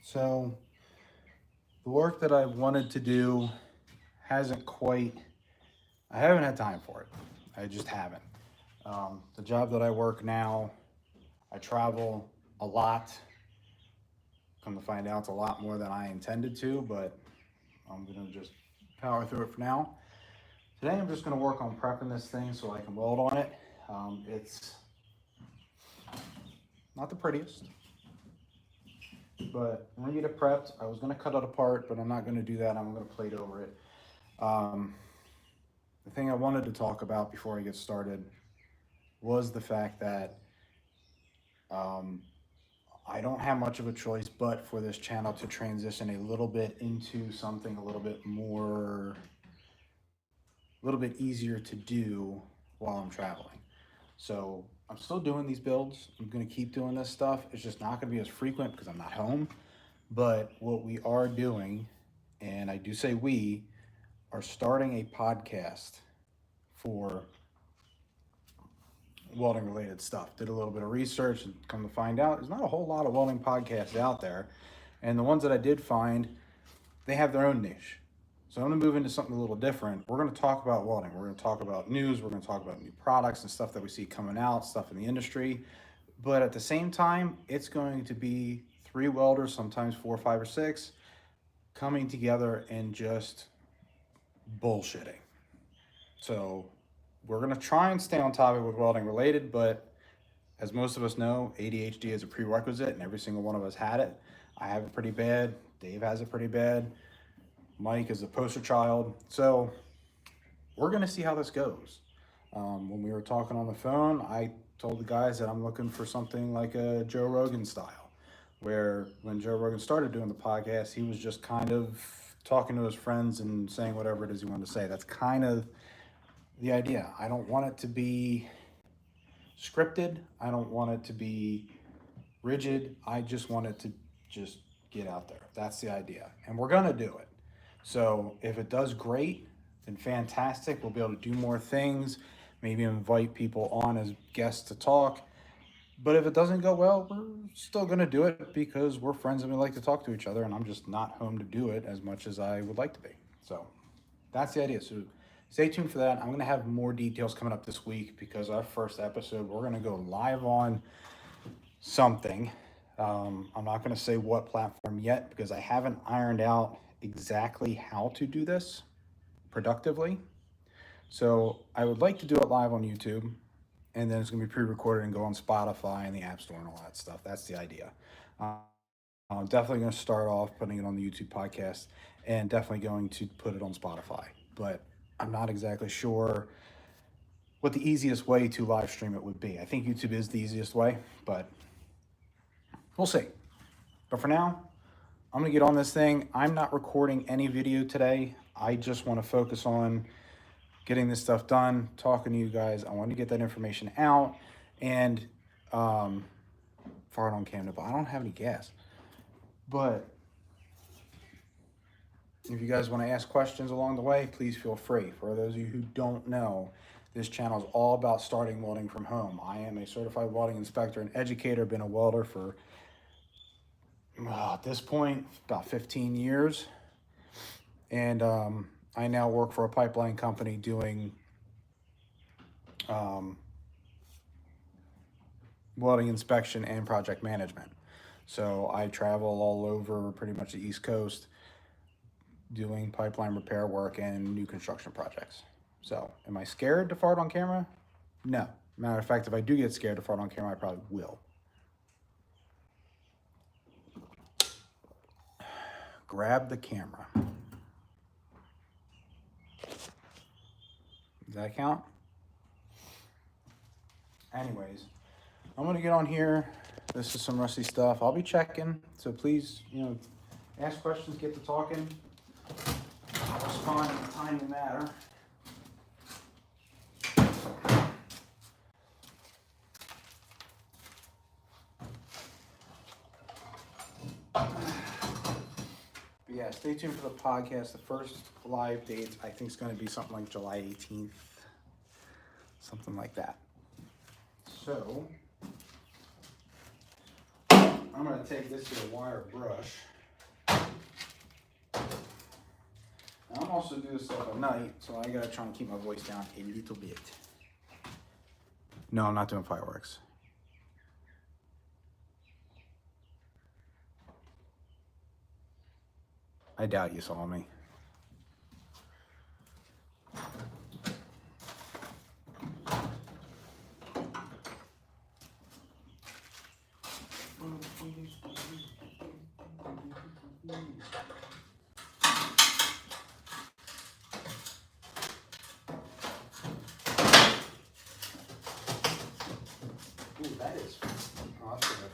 So the work that I wanted to do I haven't had time for it. I just haven't. The job that I work now, I travel a lot. Come to find out, it's a lot more than I intended to, but I'm gonna just power through it for now. Today, I'm just gonna work on prepping this thing so I can weld on it. It's not the prettiest, but I'm gonna get it prepped. I was gonna cut it apart, but I'm not gonna do that. I'm gonna plate over it. Um, the thing I wanted to talk about before I get started was the fact that um, I don't have much of a choice but for this channel to transition a little bit into something a little bit easier to do while I'm traveling. So I'm still doing these builds. I'm gonna keep doing this stuff. It's just not gonna be as frequent because I'm not home. But what we are doing, and I do say we, are starting a podcast for welding related stuff. Did a little bit of research and come to find out there's not a whole lot of welding podcasts out there. And the ones that I did find, they have their own niche. So I'm gonna move into something a little different. We're gonna talk about welding. We're gonna talk about news. We're gonna talk about new products and stuff that we see coming out, stuff in the industry. But at the same time, it's going to be three welders, sometimes four, five, or six, coming together and just bullshitting. So we're gonna try and stay on topic with welding related, but as most of us know, ADHD is a prerequisite and every single one of us had it. I have it pretty bad. Dave has it pretty bad. Mike is a poster child. So we're gonna see how this goes. When we were talking on the phone, I told the guys that I'm looking for something like a Joe Rogan style, where when Joe Rogan started doing the podcast, he was just kind of talking to his friends and saying whatever it is he wanted to say. That's kind of the idea. I don't want it to be scripted. I don't want it to be rigid. I just want it to just get out there. That's the idea. And we're gonna do it. So if it does great, then fantastic. We'll be able to do more things, maybe invite people on as guests to talk. But if it doesn't go well, we're still gonna do it because we're friends and we like to talk to each other, and I'm just not home to do it as much as I would like to be. So that's the idea. So stay tuned for that. I'm gonna have more details coming up this week because our first episode, we're gonna go live on something. I'm not gonna say what platform yet because I haven't ironed out exactly how to do this productively. So I would like to do it live on YouTube, and then it's going to be pre-recorded and go on Spotify and the App Store and all that stuff. That's the idea. I'm definitely going to start off putting it on the YouTube podcast and definitely going to put it on Spotify. But I'm not exactly sure what the easiest way to live stream it would be. I think YouTube is the easiest way, but we'll see. But for now, I'm gonna get on this thing. I'm not recording any video today. I just want to focus on getting this stuff done, talking to you guys. I want to get that information out and fart on camera, but I don't have any gas. But if you guys want to ask questions along the way, please feel free. For those of you who don't know, this channel is all about starting welding from home. I am a certified welding inspector and educator, been a welder for at this point, about 15 years. And I now work for a pipeline company doing welding inspection and project management. So I travel all over pretty much the East Coast doing pipeline repair work and new construction projects. So am I scared to fart on camera? No. Matter of fact, if I do get scared to fart on camera, I probably will. Grab the camera. Does that count? Anyways, I'm gonna get on here. This is some rusty stuff. I'll be checking, so please, ask questions, get to talking. I'll respond in the time to matter. But yeah, stay tuned for the podcast. The first live date, I think, is going to be something like July 18th, something like that. So I'm going to take this here wire brush I'm also doing this stuff at night, so I gotta try and keep my voice down a little bit. No, I'm not doing fireworks. I doubt you saw me. Ooh, that is. Oh, that's good.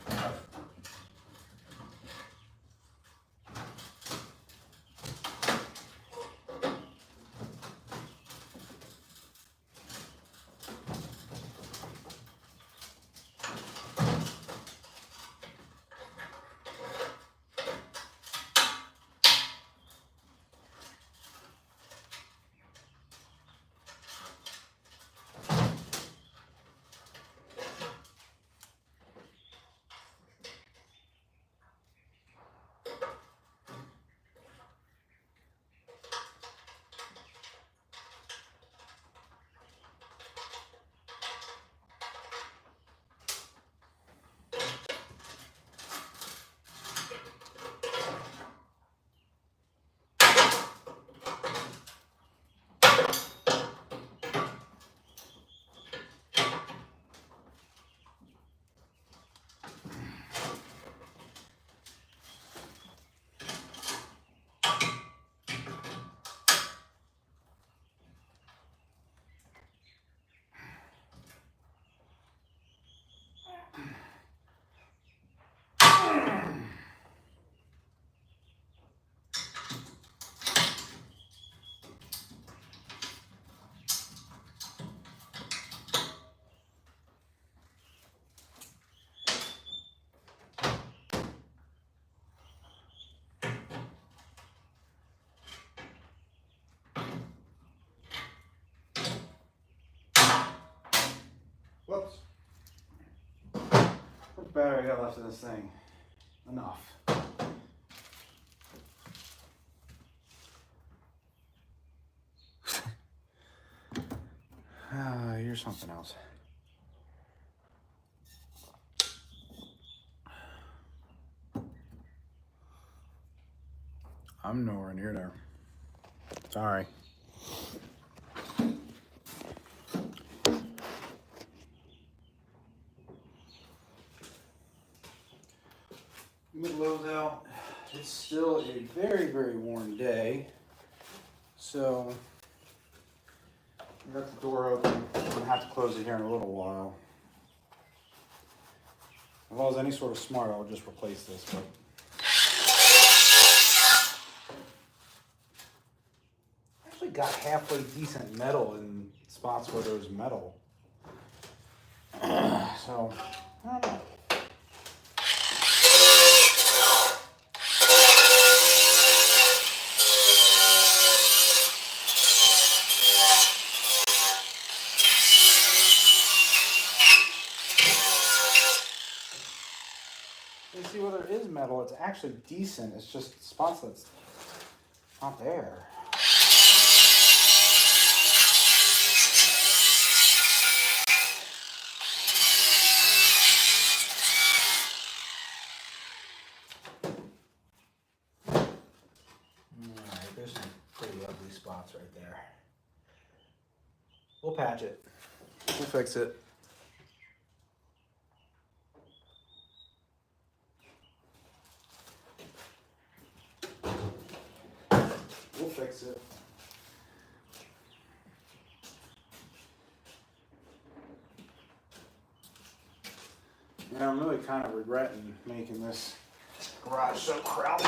Whoops. What battery I got left in this thing? Enough. Here's something else. I'm nowhere near there. Sorry. Mid-lows out. It's still a very, very warm day. So I got the door open. I'm gonna have to close it here in a little while. If I was any sort of smart, I would just replace this, but I actually got halfway decent metal in spots where there was metal. So I don't know. You see where there is metal, it's actually decent. It's just spots that's not there. Alright, there's some pretty ugly spots right there. We'll patch it. We'll fix it. We'll fix it. Yeah, I'm really kind of regretting making this garage so crowded.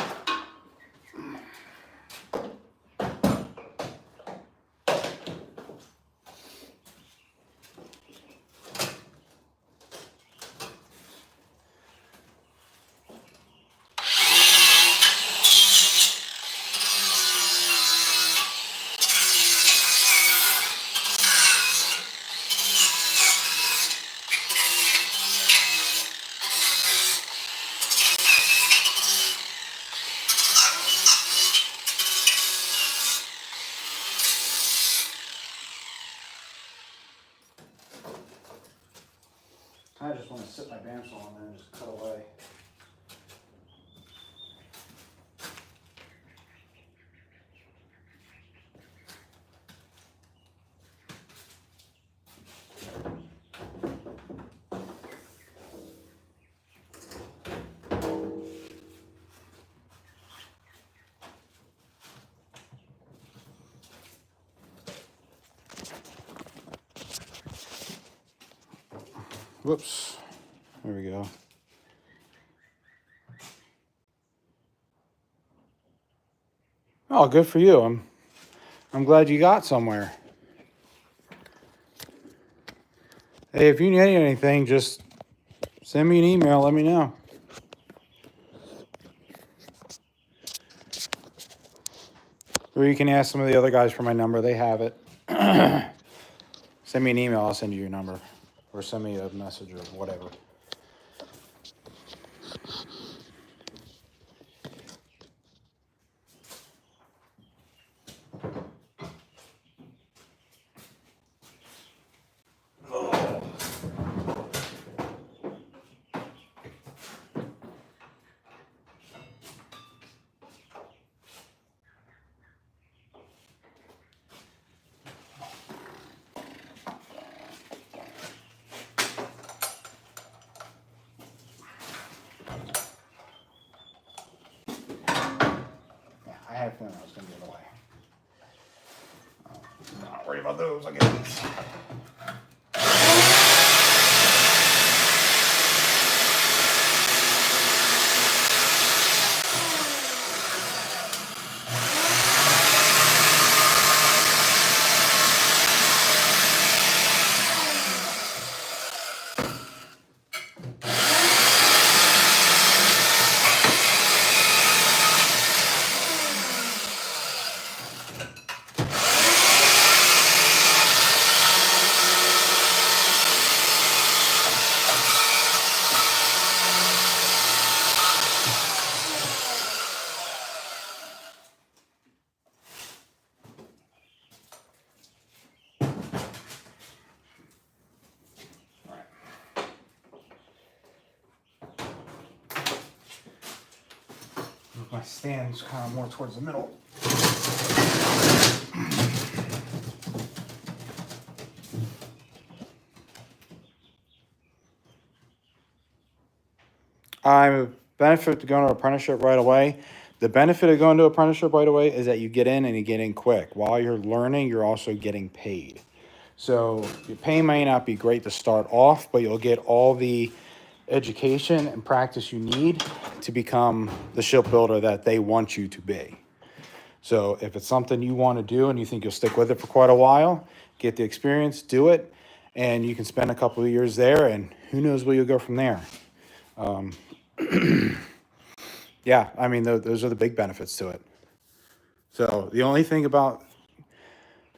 bandsaw on there and just cut away. Whoops. There we go. Oh, good for you. I'm glad you got somewhere. Hey, if you need anything, just send me an email, let me know. Or you can ask some of the other guys for my number, they have it. Send me an email, I'll send you your number. Or send me a message or whatever. I had a feeling I was going to get away. I'm not worried about those, I guess. My stand's kind of more towards the middle. I'm benefit to going to apprenticeship right away. The benefit of going to apprenticeship right away is that you get in and you get in quick. While you're learning, you're also getting paid. So your pay may not be great to start off, but you'll get all the education and practice you need to become the shipbuilder that they want you to be. So if it's something you want to do and you think you'll stick with it for quite a while, get the experience, do it, and you can spend a couple of years there, and who knows where you'll go from there. Yeah, I mean, those are the big benefits to it. So the only thing about,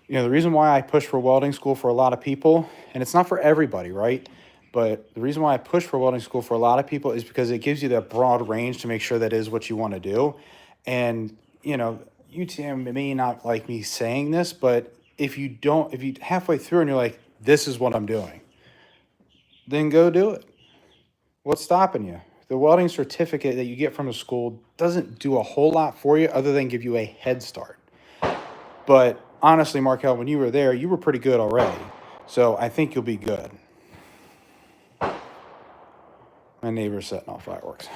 the reason why I push for welding school for a lot of people, and it's not for everybody, right? But the reason why I push for welding school for a lot of people is because it gives you that broad range to make sure that is what you want to do. And, UTM may not like me saying this, but if you halfway through and you're like, this is what I'm doing, then go do it. What's stopping you? The welding certificate that you get from a school doesn't do a whole lot for you other than give you a head start. But honestly, Markel, when you were there, you were pretty good already. So I think you'll be good. My neighbor's setting off fireworks.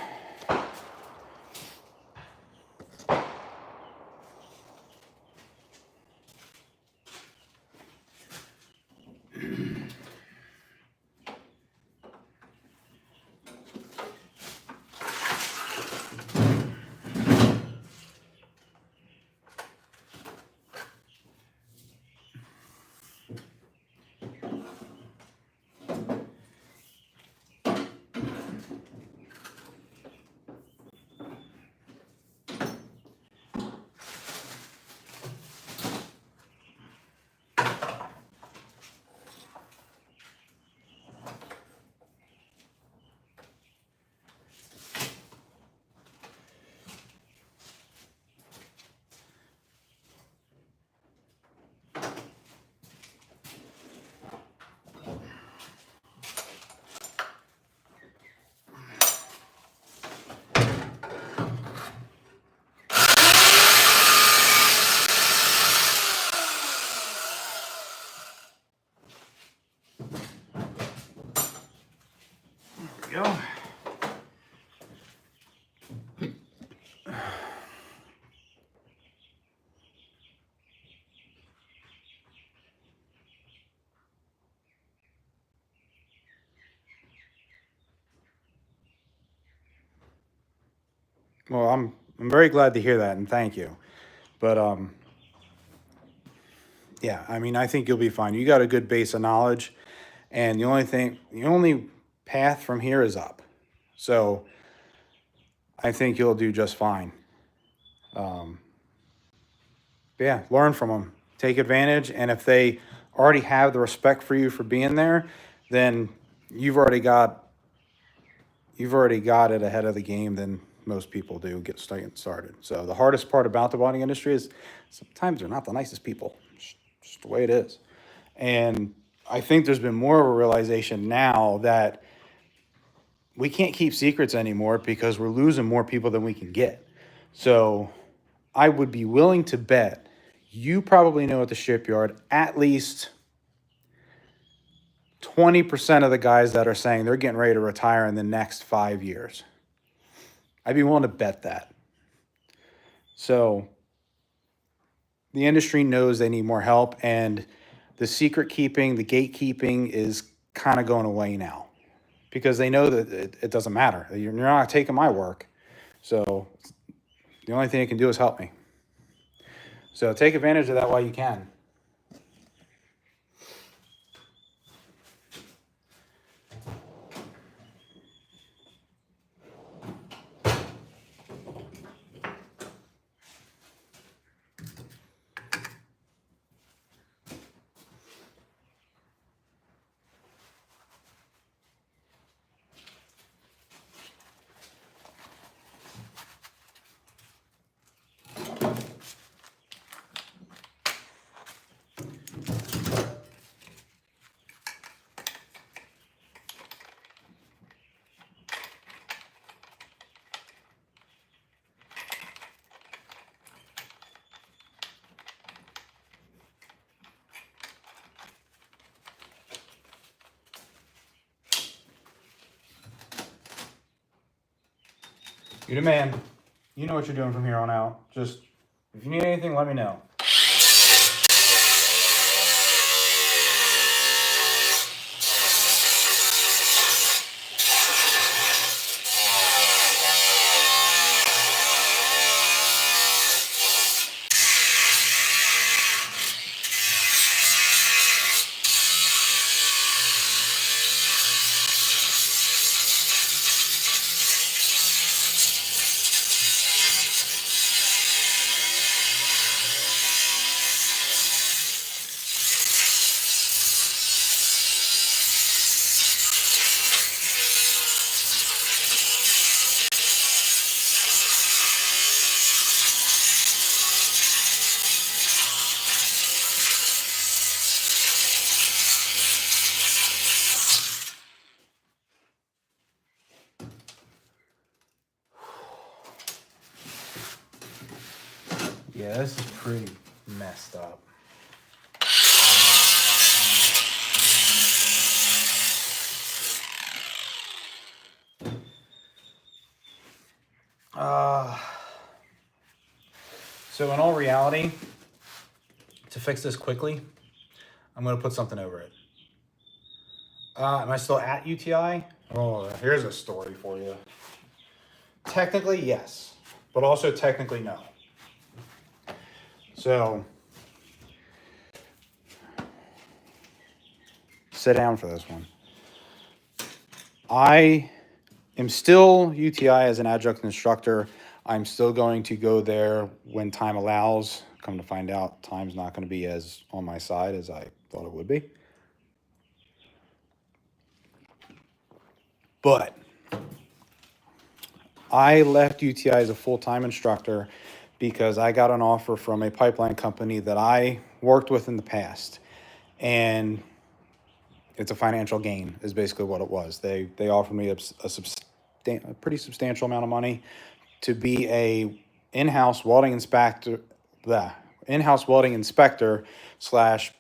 Well, I'm very glad to hear that, and thank you. But yeah, I mean, I think you'll be fine. You got a good base of knowledge, and the only path from here is up. So I think you'll do just fine. Um, but yeah, learn from them, take advantage, and if they already have the respect for you for being there, then you've already got you've already got it ahead of the game than most people do started. So the hardest part about the bonding industry is sometimes they're not the nicest people. Just the way it is. And I think there's been more of a realization now that we can't keep secrets anymore because we're losing more people than we can get. So I would be willing to bet you probably know at the shipyard at least 20% of the guys that are saying they're getting ready to retire in the next 5 years. I'd be willing to bet that. So the industry knows they need more help, and the secret keeping, the gatekeeping is kind of going away now because they know that it doesn't matter. You're not taking my work. So the only thing it can do is help me. So take advantage of that while you can. You the man. You know what you're doing from here on out. Just if you need anything, let me know. Yeah, this is pretty messed up. Uh, so in all reality, to fix this quickly, I'm going to put something over it. Am I still at UTI? Oh, here's a story for you. Technically, yes, but also technically, no. So, sit down for this one. I am still UTI as an adjunct instructor. I'm still going to go there when time allows. Come to find out, time's not going to be as on my side as I thought it would be. But I left UTI as a full-time instructor because I got an offer from a pipeline company that I worked with in the past. And it's a financial gain is basically what it was. They offered me a pretty substantial amount of money to be a in-house welding inspector, the in-house welding inspector slash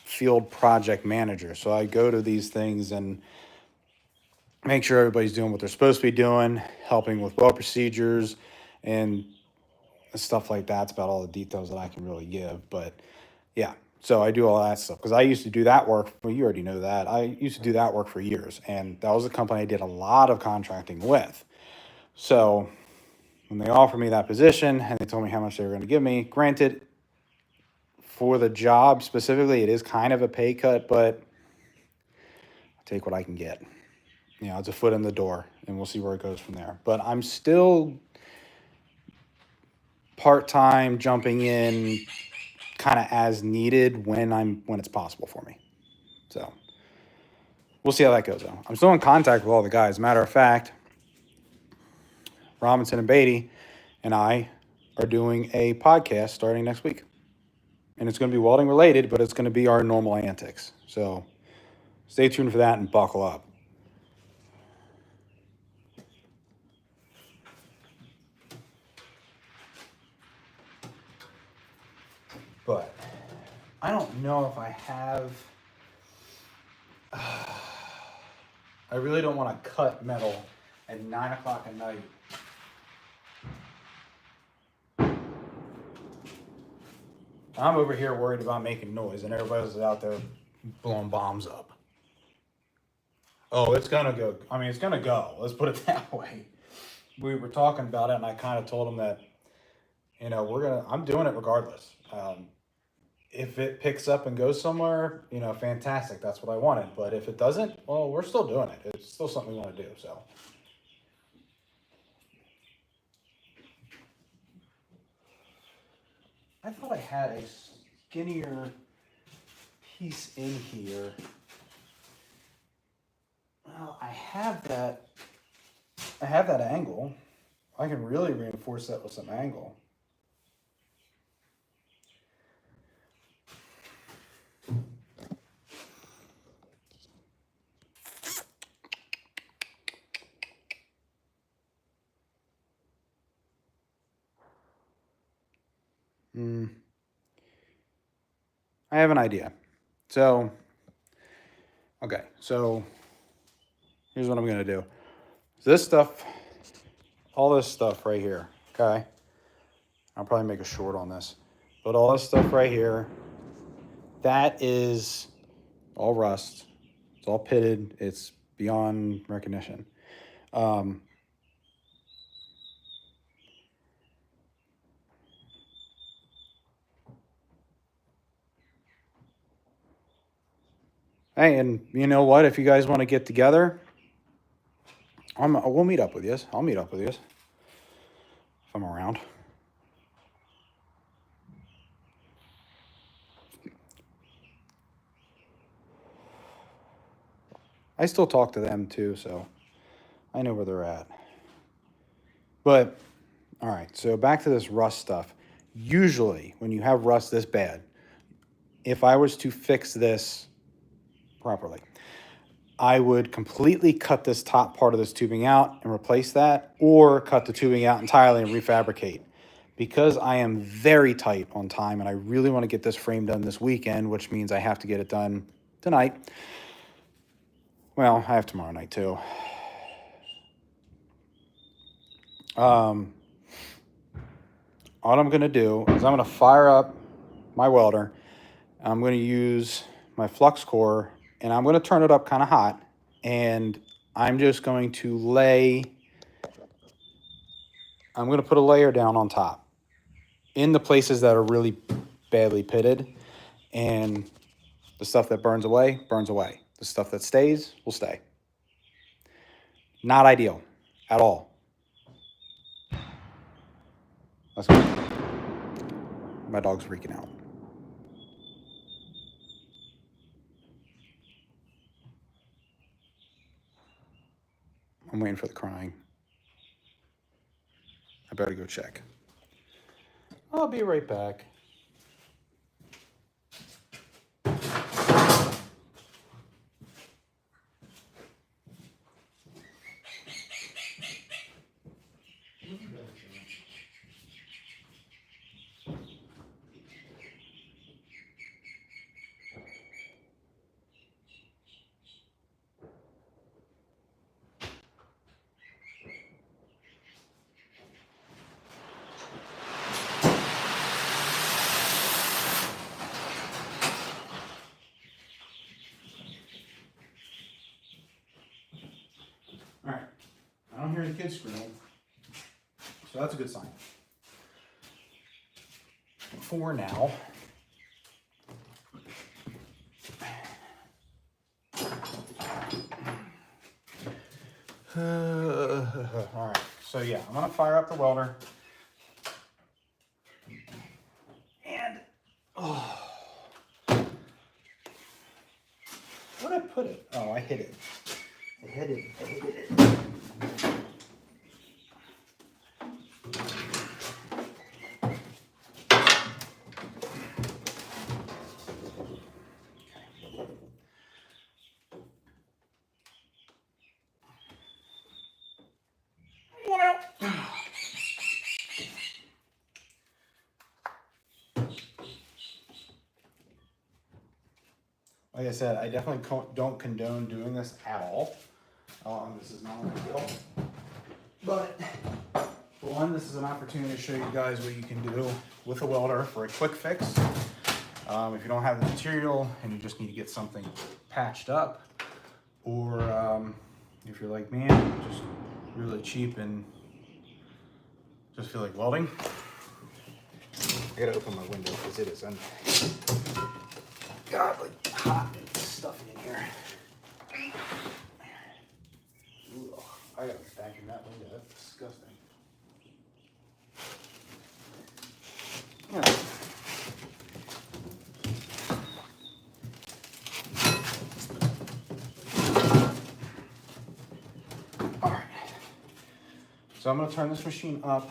field project manager. So I go to these things and make sure everybody's doing what they're supposed to be doing, helping with weld procedures and stuff like that. It's about all the details that I can really give. But yeah, so I do all that stuff because I used to do that work. Well, you already know that. I used to do that work for years, and that was a company I did a lot of contracting with. So when they offered me that position and they told me how much they were going to give me, granted, for the job specifically, it is kind of a pay cut, but I'll take what I can get. You know, it's a foot in the door, and we'll see where it goes from there. But I'm still part-time, jumping in kind of as needed when it's possible for me. So we'll see how that goes, though. I'm still in contact with all the guys. Matter of fact, Robinson and Beatty and I are doing a podcast starting next week. And it's going to be welding related, but it's going to be our normal antics. So stay tuned for that and buckle up. But I don't know if I have... I really don't want to cut metal at 9 o'clock at night. I'm over here worried about making noise, and everybody's out there blowing bombs up. Oh, it's gonna go. I mean, it's gonna go. Let's put it that way. We were talking about it, and I kind of told him that, you know, I'm doing it regardless. If it picks up and goes somewhere, you know, fantastic. That's what I wanted. But if it doesn't, well, we're still doing it. It's still something we want to do. So. I thought I had a skinnier piece in here. Well, I have that angle. I can really reinforce that with some angle. I have an idea. So, okay, so here's what I'm going to do. This stuff, all this stuff right here, okay? I'll probably make a short on this. But all this stuff right here, that is all rust. It's all pitted. It's beyond recognition. Hey, and you know what? If you guys want to get together, we'll meet up with you. I'll meet up with you if I'm around. I still talk to them too, so I know where they're at. But, all right, so back to this rust stuff. Usually, when you have rust this bad, if I was to fix this properly, I would completely cut this top part of this tubing out and replace that, or cut the tubing out entirely and refabricate. Because I am very tight on time and I really want to get this frame done this weekend, which means I have to get it done tonight. Well, I have tomorrow night too. What I'm going to do is I'm going to fire up my welder. I'm going to use my flux core and I'm going to turn it up kind of hot. And I'm just going to I'm going to put a layer down on top in the places that are really badly pitted. And the stuff that burns away, burns away. The stuff that stays will stay. Not ideal at all. Let's go. My dog's freaking out. I'm waiting for the crying. I better go check. I'll be right back. All right, I don't hear the kids screaming, So that's a good sign. For now, all right, so yeah, I'm gonna fire up the welder. And, where'd I put it? Oh, I hit it. I hit it. Like I said, I definitely don't condone doing this at all. This is not ideal. But, for one, this is an opportunity to show you guys what you can do with a welder for a quick fix. If you don't have the material and you just need to get something patched up, or if you're like me, just really cheap and just feel like welding. I gotta open my window because it is ungodly hot and stuffy in here. Ooh, I gotta vacuum that window. That's disgusting. Yeah. All right. So I'm gonna turn this machine up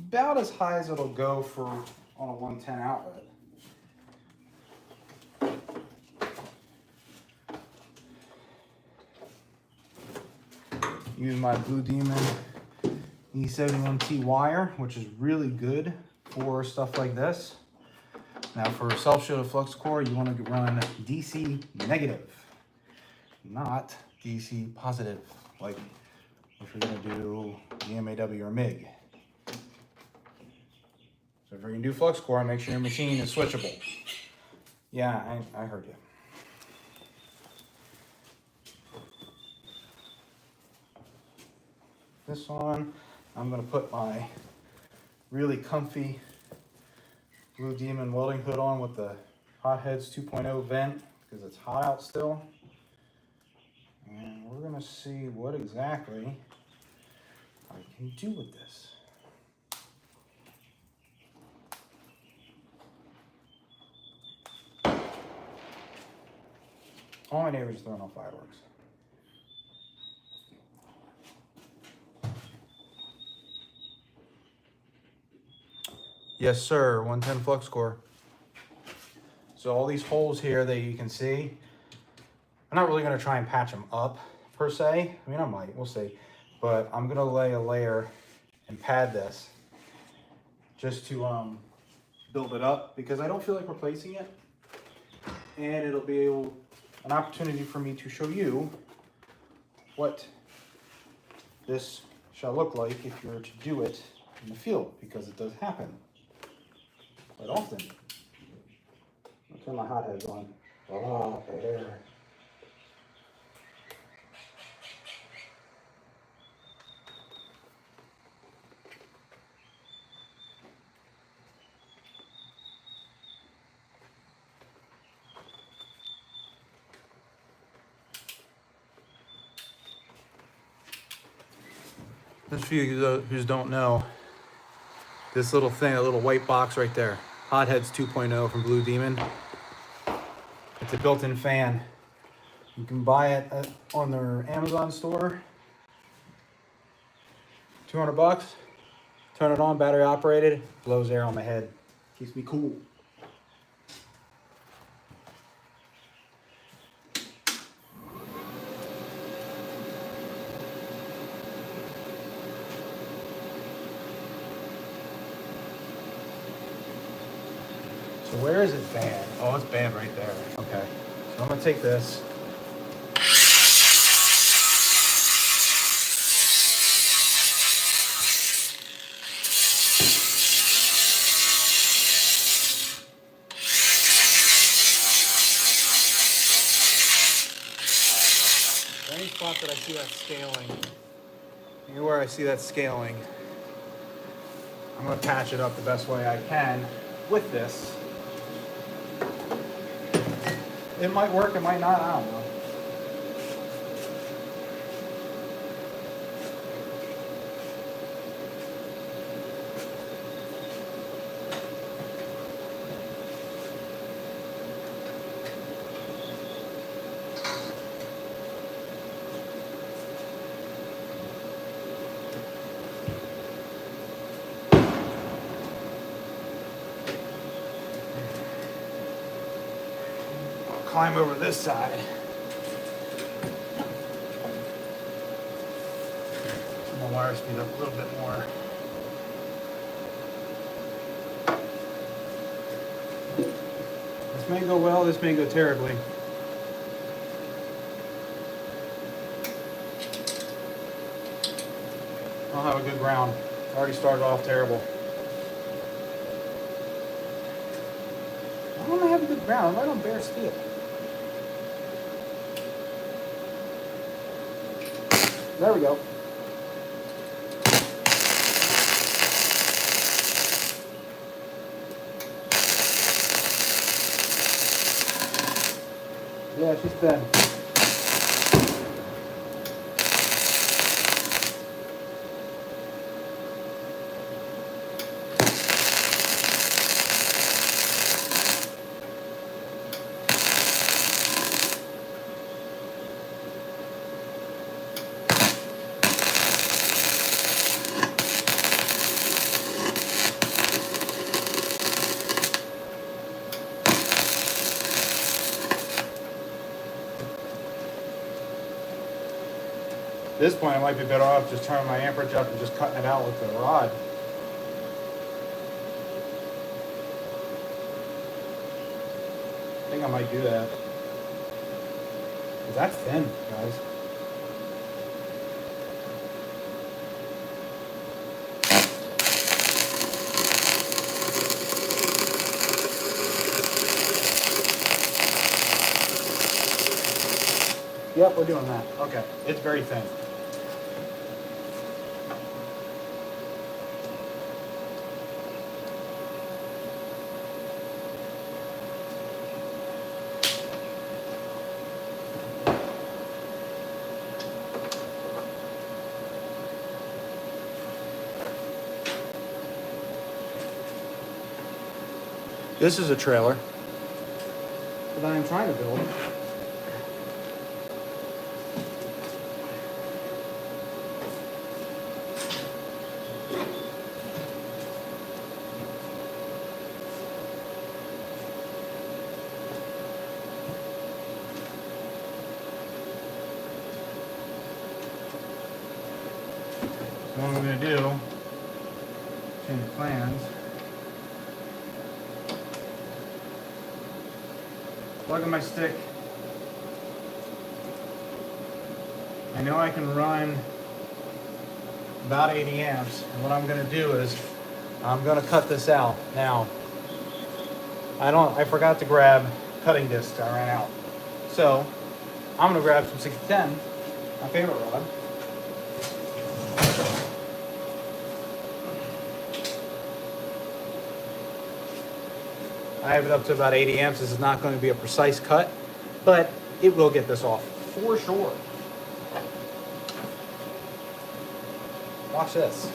about as high as it'll go for on a 110 outlet. Use my Blue Demon E71T wire, which is really good for stuff like this. Now for a self-shielded flux core, you want to run DC negative, not DC positive, like if you're going to do the MAW or MIG. So if you're going to do flux core, make sure your machine is switchable. Yeah, I heard you. This on, I'm going to put my really comfy Blue Demon welding hood on with the Hotheads 2.0 vent because it's hot out still. And we're going to see what exactly I can do with this. All my neighbors are throwing off fireworks. Yes, sir, 110 flux core. So all these holes here that you can see, I'm not really gonna try and patch them up per se. I mean, I might, we'll see. But I'm gonna lay a layer and pad this just to build it up because I don't feel like replacing it. And it'll be an opportunity for me to show you what this shall look like if you were to do it in the field, because it does happen quite often. I'll turn my hotheads on. Oh, air. Just for you who don't know, this little thing, a little white box right there, Hotheads 2.0 from Blue Demon. It's a built-in fan. You can buy it on their Amazon store. 200 bucks. Turn it on, battery operated, blows air on my head. Keeps me cool. So where is it bad? Oh, it's bad right there. Okay. So I'm gonna take this. Any spot that I see that scaling, Here where I see that scaling, I'm going to patch it up the best way I can with this. It might work, it might not, I don't know. Climb over this side. My wire speed up a little bit more. This may go well, this may go terribly. I don't have a good ground. Already started off terrible. I don't have a good ground. I'm right on bare steel. There we go. Yeah, she's thin. At this point, I might be better off just turning my amperage up and just cutting it out with the rod. I think I might do that. 'Cause that's thin, guys. Yep, we're doing that. Okay, it's very thin. This is a trailer that I am trying to build. So what I'm going to do, change the plans. Plug in my stick. I know I can run about 80 amps, and what I'm going to do is I'm going to cut this out. Now, I forgot to grab cutting discs. I ran out. So, I'm going to grab some 6010, my favorite rod. I have it up to about 80 amps. This is not going to be a precise cut, but it will get this off for sure. Watch this.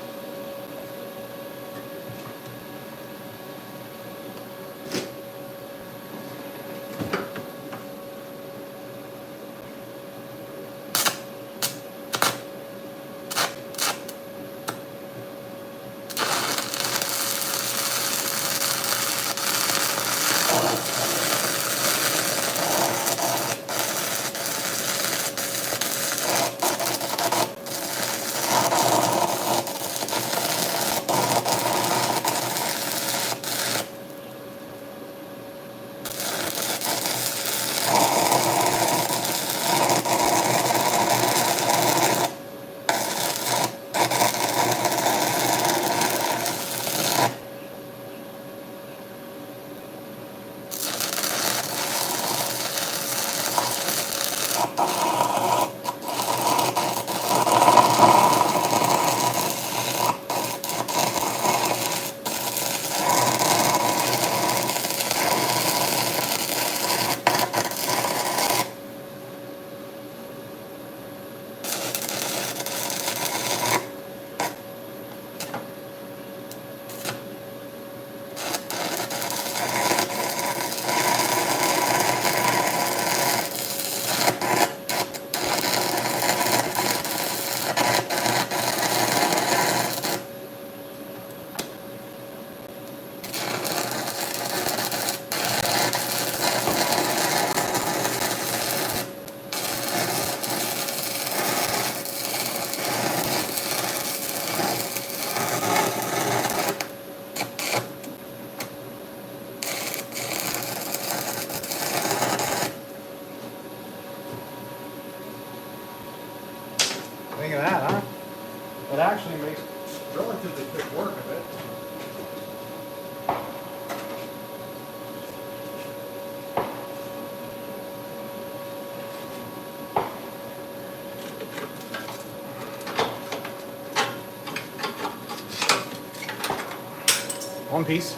makes relatively quick work of it. One piece.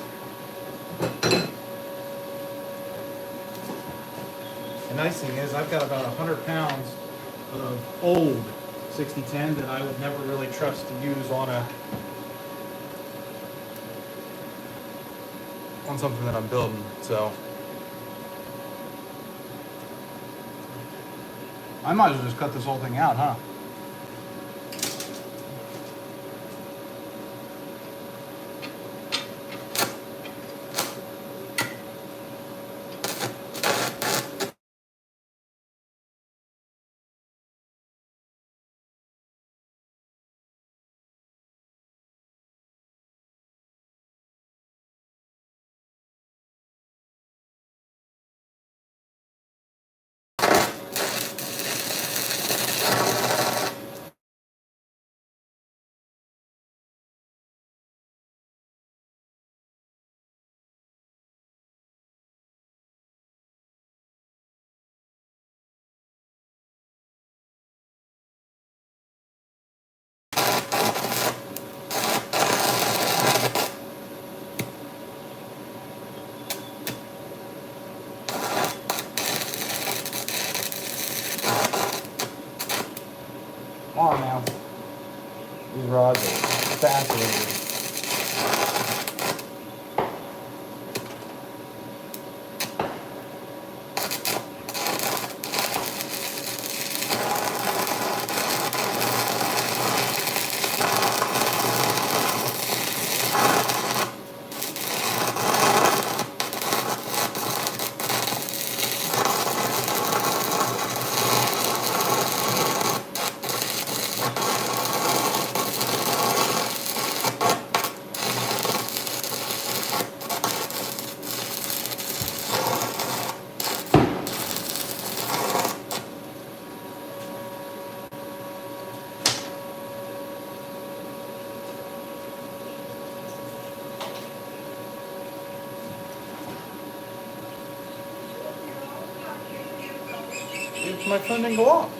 The nice thing is I've got about 100 pounds of old 6010 that I would never really trust to use on something that I'm building. So I might as well just cut this whole thing out, huh? Come on now. These rods are fascinating. My phone didn't go off.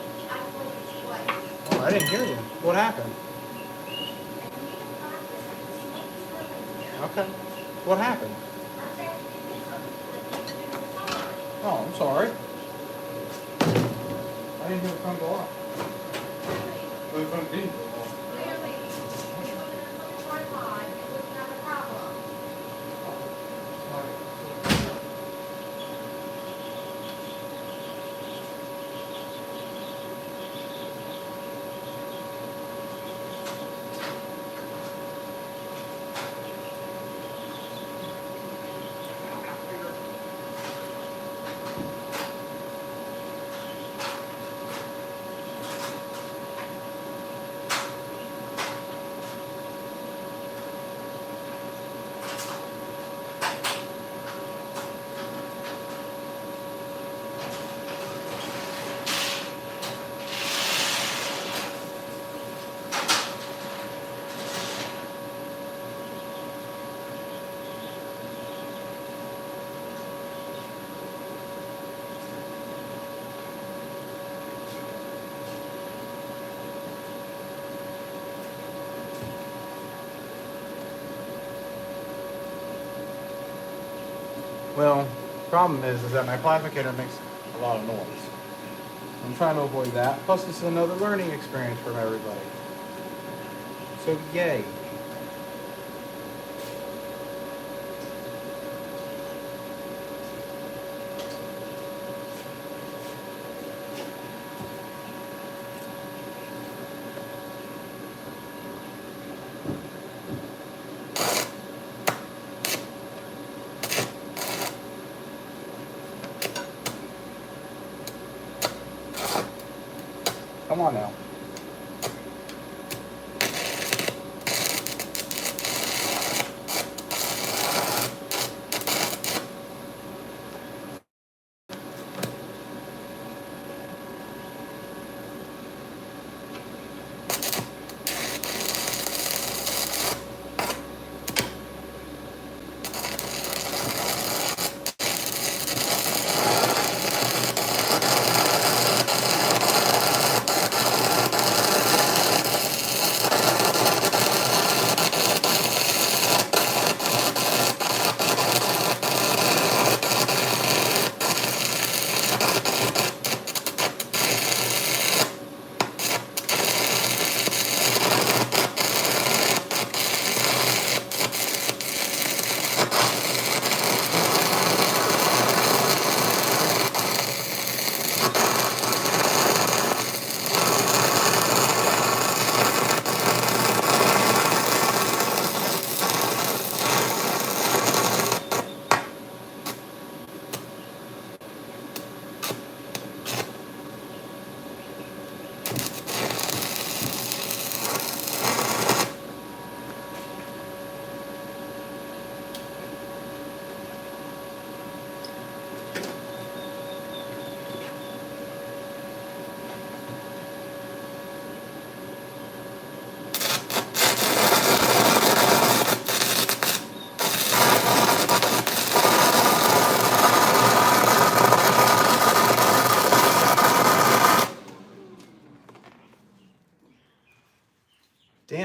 Oh, I didn't hear you. What happened? Okay. What happened? Oh, I'm sorry. I didn't hear the phone go off. Well, the phone didn't go off. Well, the problem is that my plasmicator makes a lot of noise. I'm trying to avoid that. Plus, this is another learning experience for everybody. So, yay. Come on now.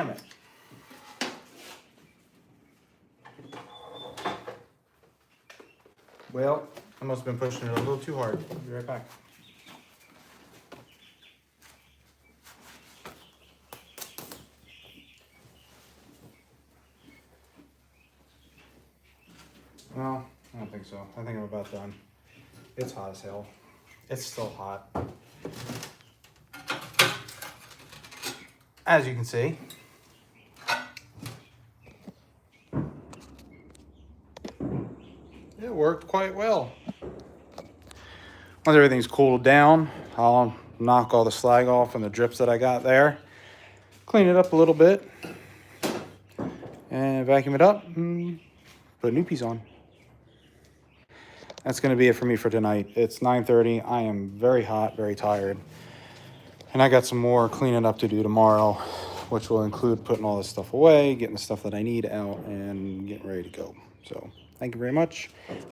damn it. Well, I must have been pushing it a little too hard. I'll be right back. Well, I don't think so. I think I'm about done. It's hot as hell. It's still hot. As you can see, it worked quite well. Once everything's cooled down, I'll knock all the slag off and the drips that I got there, clean it up a little bit, and vacuum it up and put a new piece on. That's going to be it for me for tonight. It's 9:30. I am very hot, very tired. And I got some more cleaning up to do tomorrow, which will include putting all this stuff away, getting the stuff that I need out, and getting ready to go. So thank you very much.